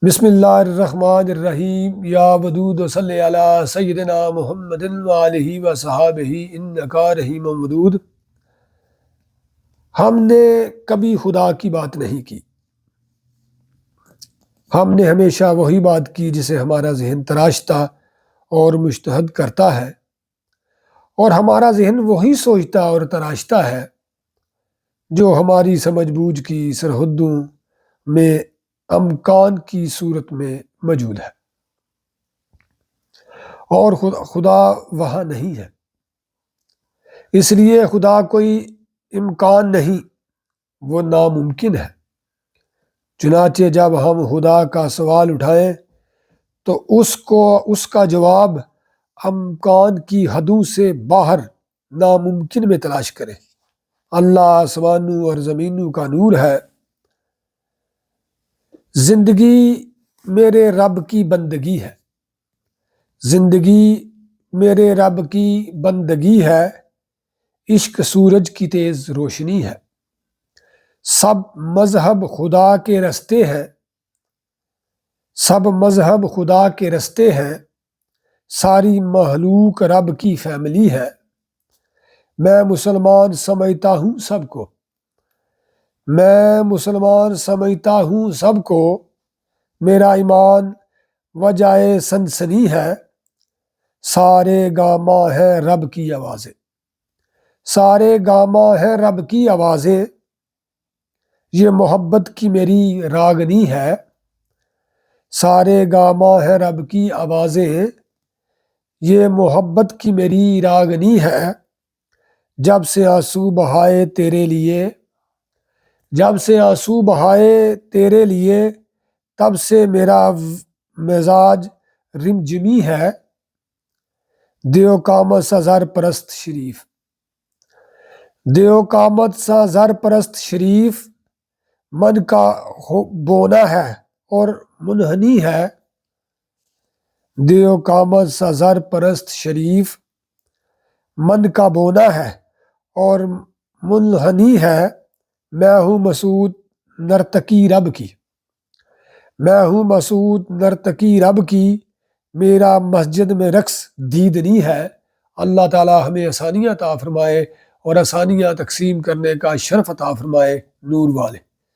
بسم اللہ الرحمن الرحیم یا ودود صلی علی سیدنا محمد وآلہ وصحابہ انکا رحیم ودود۔ ہم نے کبھی خدا کی بات نہیں کی، ہم نے ہمیشہ وہی بات کی جسے ہمارا ذہن تراشتا اور مجتہد کرتا ہے، اور ہمارا ذہن وہی سوچتا اور تراشتا ہے جو ہماری سمجھ بوجھ کی سرحدوں میں امکان کی صورت میں موجود ہے، اور خدا وہاں نہیں ہے۔ اس لیے خدا کوئی امکان نہیں، وہ ناممکن ہے۔ چنانچہ جب ہم خدا کا سوال اٹھائیں تو اس کا جواب امکان کی حدوں سے باہر ناممکن میں تلاش کریں۔ اللہ آسمانوں اور زمینوں کا نور ہے، زندگی میرے رب کی بندگی ہے، زندگی میرے رب کی بندگی ہے، عشق سورج کی تیز روشنی ہے۔ سب مذہب خدا کے رستے ہیں، سب مذہب خدا کے رستے ہیں، ساری مخلوق رب کی فیملی ہے۔ میں مسلمان سمجھتا ہوں سب کو، میں مسلمان سمجھتا ہوں سب کو، میرا ایمان وجہ سنسنی ہے۔ سارے گاما ہے رب کی آوازیں، سارے گاما ہے رب کی آوازیں، یہ محبت کی میری راگنی ہے۔ سارے گاما ہے رب کی آوازیں، یہ محبت کی میری راگنی ہے۔ جب سے آنسو بہائے تیرے لیے، جب سے آنسو بہائے تیرے لیے، تب سے میرا مزاج رمجمی ہے۔ دیو قامت سا زر پرست شریف، دیو قامت سا زر پرست شریف، من کا بونا ہے اور منحنی ہے۔ دیو قامت سا زر پرست شریف، من کا بونا ہے اور منحنی ہے۔ میں ہوں مسعود نرتقی رب کی، میں ہوں مسعود نرتقی رب کی، میرا مسجد میں رقص دیدنی ہے۔ اللہ تعالی ہمیں آسانیاں عطا فرمائے اور آسانیاں تقسیم کرنے کا شرف عطا فرمائے۔ نور والے۔